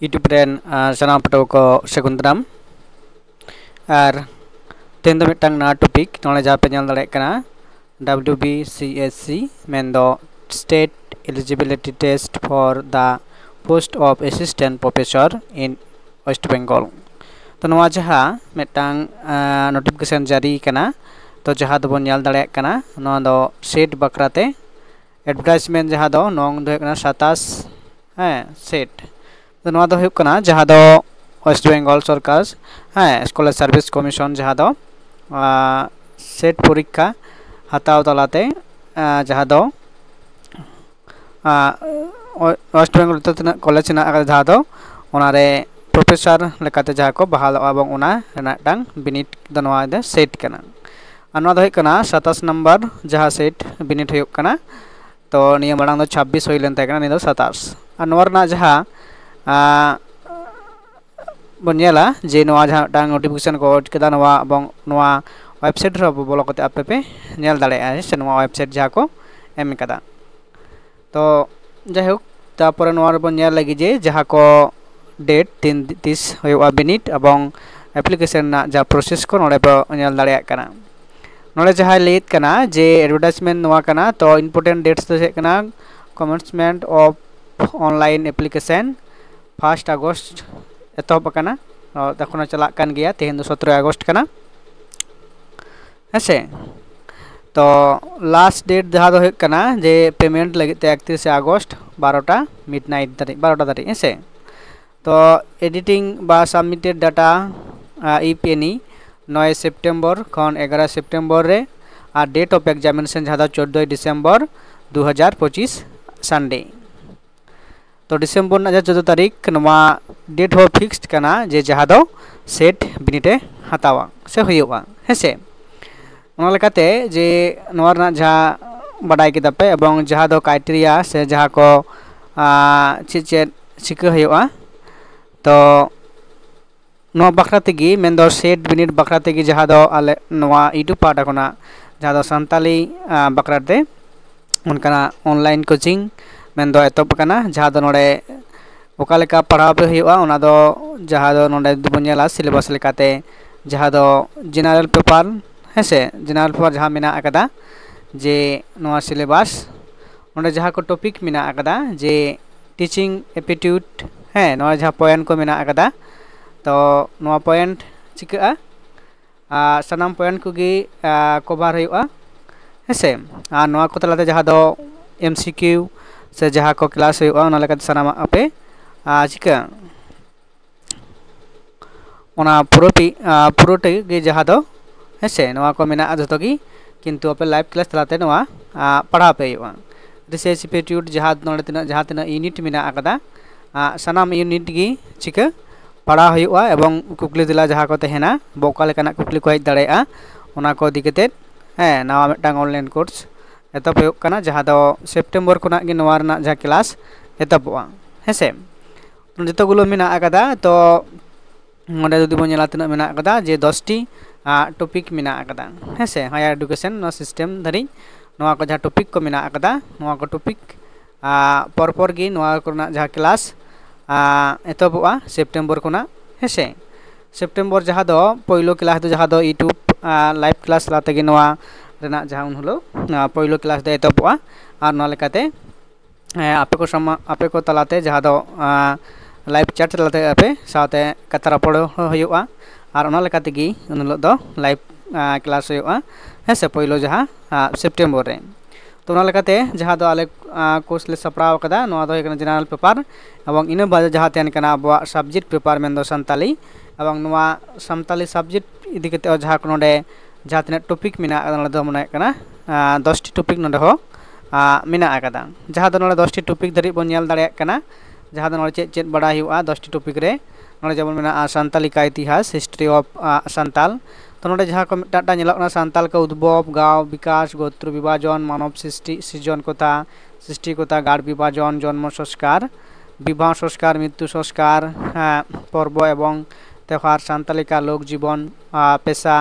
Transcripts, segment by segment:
YouTube rain सानाम पटो को सगुंदराम और तेन दो मिटांग ना टॉपिक नोले जहाँ पे ñel दाड़े कना WBCSC मेंदो state eligibility test for the post of assistant professor in west Bengal तो नवा जहाँ मिटांग नोटिफिकेशन जारी कना तो जहाँ दो ñel दाड़े कना नवा दो सेट बकराते एडवर्टाइजमेंट जहाँ दो नोंग दो कना 27 सेट तो नवा दो हुक कना जहाँ दो वेस्ट बेंगल सरकार स्कॉलर सर्विस कमीशन जहाँ दो सेट परीक्षा हताव तलाते जहाँ दो वेस्ट बेंगल तना कॉलेज ना जहाँ दो ओनारे प्रोफेसर लेकाते जहाँ को बहाल एवं ओना रेनाटांग बिनिट दो नवा दे सेट कना नवा दो हुक कना 27 नंबर जहाँ सेट बिनिट हुक कना तो निया मांग दो 26 हुई लेन तकना नि दो 27 और नवा रना जहाँ बनियाला जे नवा जहाँ टांग नोटिफिकेशन को केदा नवा बंग नवा वेबसाइट रो बोलो कते आपे पे ñel दाड़े से नवा वेबसाइट जहाँ को एम कदा तो जायहोक तापर नवा रो ñel लगी जे जहाँ को डेट 30 होयोआ बिनिट एवं एप्लीकेशन ना जा प्रोसेस को नोडे पे ñel दाड़े कना नोडे जहाँ लेत कना जे एडवर्टाइजमेंट नवा कना तो इंपोर्टेंट डेट्स तो कना कमेंसमेंट ऑफ ऑनलाइन एप्लीकेशन 1 अगस्त एतहब कना तखन चला कान गया तेहन दो 17 अगस्त कना ऐसे तो लास्ट डेट जहाँ दो कना जे पेमेंट लगे 31 अगस्त 12टा मिडनाइट दारी 12टा दारी ऐसे तो एडिटिंग बा submitted data if any 9 September खन 11 सेप्टेम्बर रे और डेट ऑफ एग्जामिनेशन जहाँ 14 डिसेम्बर 2025 संडे तो डिसेम्बर ना 14 तारीख नवा डेट हो फिक्स्ड कना जे जहाँ दो सेट बिनिटे हतावा से हुआ हेसे ओना लेकाते जे नवा ना जहाँ बड़ाई के दपे एवं जहाँ दो क्राइटेरिया से जहाँ को चेद चिका हुआ तो नवा बखरा तेगी मेंदो सेट बिनिट बखरा तेगी जहाँ दो आले नवा यूट्यूब पाटा कोना जहाँ दो संताली बखराते उनका ऑनलाइन कोचिंग मेंदो एतोप कना जहाँ दो नोडे ओकालेका पढ़ाव पे हुआ ओना दो जहाँ दो नोडे दुबो ñela सिलेबस लेकाते जहाँ दो जनरल पेपर हेसे जनरल पेपर जहाँ मेना अकदा जे नोआ सिलेबस नोडे जहाँ को टॉपिक मेना अकदा जे टीचिंग एप्टीट्यूड है नोआ जहाँ पॉइंट को मेना अकदा तो नोआ पॉइंट चिका सनाम पॉइंट को गी कवर हुआ हेसे नोआ को तलाते जहाँ दो MCQ से जहाँ को क्लास हुआ ओना लेकाते सनाम आपे चिका ओना पुरोटे गे जहाँ दो हेसे नोआ को मेना जतो गी किंतु आपे लाइव क्लास तलाते नोआ पढ़ा पे हुआ रिसर्च एप्टीट्यूड जहाँ नोडे जहाँ तना यूनिट मेना अकदा सनाम यूनिट गी चिका पढ़ा हुआ एवं कुकली दिला जहाँ को तहना बोका लेकाना कुकली को हज दाड़ेया ओना को दिकेते नवा मिटांग ऑनलाइन कोर्स एतप हुआ कना जहाँ दो सेप्टेम्बर खुना गे नवा रना जहाँ क्लास एतपवा हेसे जतगुलो मेना अकदा तो नोडे जुदी बो ñela तना मेना अकदा जे 10टी टॉपिक मेना अकदा हेसे हायर एडुकेशन नो सिस्टम धरी नवा को जहाँ टॉपिक को मेना अकदा नवा को टॉपिक परपर गे नवा कोना जहाँ क्लास एतपवा सेप्टेम्बर खुना हेसे सेप्टेम्बर जहाँ दो पहिलो क्लास दो जहाँ दो यूट्यूब लाइव क्लास लाते गे नवा रेना जहाँ उन हलो पहिलो क्लास दो एतपवा और नवा लेकाते आपे को तलाते जहाँ दो लाइव चैट तलाते आपे साथे कथा रपड़ हुआ और ओना लेकाते गी उन हलो दो लाइव क्लास हुआ हेसे पहिलो जहाँ सेप्टेम्बर रे तो ओना लेकाते जहाँ दो आले कोर्स ले सपड़ाव कदा नवा दो हेकना जनरल पेपर एवं इना बाद जहाँ तेन कना अब सब्जेक्ट पेपर मेन दो संताली एवं नवा संताली सब्जेक्ट इदी कते जहाँ को नोडे जहाँ तना टॉपिक मेना नोडे दो मने कना 10टी टॉपिक नोडे हो मेना अकदा जहाँ दो नोडे 10टी टॉपिक धरी बन ñel दाड़े कना जहाँ दो नोडे चेद बड़ा हुआ 10टी टॉपिक रे नोडे जेमन मेना संताली का इतिहास हिस्ट्री ऑफ संताल तो नोडे जहाँ को मिटाटा ñelokna संताल का उद्भव गाँव विकास गोत्र विभाजन मानव सृजन कथा सृष्टि कथा गाढ़ विभाजन जन्म संस्कार विवाह संस्कार मृत्यु संस्कार पर्व एवं त्यौहार संताली का लोक जीवन पेशा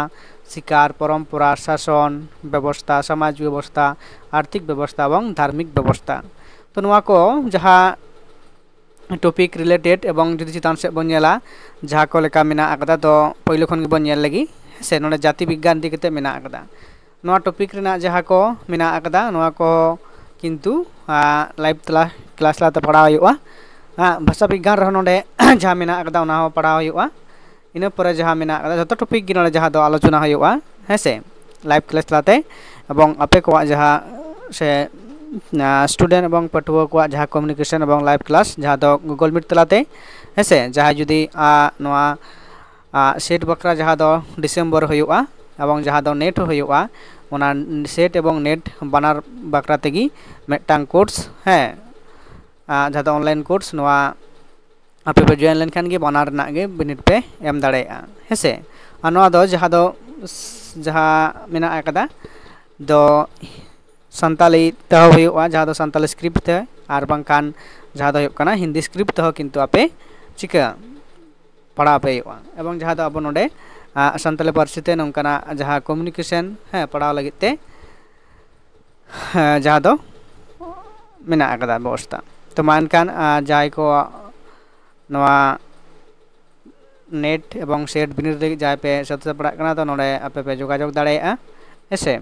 शिकार परम्परा शासन व्यवस्था समाज व्यवस्था आर्थिक व्यवस्था एवं धार्मिक व्यवस्था तो नवा को जहाँ टॉपिक रिलेटेड एवं जुदी चितान से बन नेला जहाँ को लेका मेना आकदा तो पहिलो खन गे बन नेल लगी से नोडे जाति विज्ञान दी केते मेना आकदा नोआ टॉपिक रेना जहाँ को मेना आकदा नोआ को किंतु लाइव क्लास लाते पढ़ाव हुआ भाषा विज्ञान रह नोडे जहाँ मेना आकदा ओना हो पढ़ाव हुआ इना पर जहाँ मेना आकदा जतो टॉपिक गे नोडे जहाँ दो आलोचना हुआ है से लाइव क्लास लाते एवं आपे को जहाँ से स्टूडेंट एवं पठुआ को जहाँ कम्युनिकेशन एवं लाइव क्लास जहाँ दो गूगल मीट तलाते हेसे जहाँ जुदी नोआ सेट बकरा जहाँ दो डिसेम्बर हुआ एवं जहाँ दो नेट हुआ ओना सेट एवं नेट बानार बकरा तेगी मेटांग कोर्स है जहाँ दो ऑनलाइन कोर्स नोआ आपे पे जॉइन लेनखान गे बानार ना गे बिनिट पे एम दाड़ेया हेसे नोआ दो जहाँ मेना आकदा दो संताली तह हुआ जहाँ दो संताली स्क्रिप्ट थे आर बांखान जहाँ दो हुआ हिंदी स्क्रिप्ट तह किंतु आपे चिका पढ़ा पे हुआ एवं जहाँ दो अब नोडे संताली पार्सी ते नोंकाना जहाँ कम्युनिकेशन है पढ़ाव लगित ते जहाँ दो मेना आकदा व्यवस्था तो मानकान जहाँ को नवा नेट एवं सेट बिनिर जहाँ पे सबसे पढ़ा तो नोडे आपे पे जोगाजोग दाड़ेया ऐसे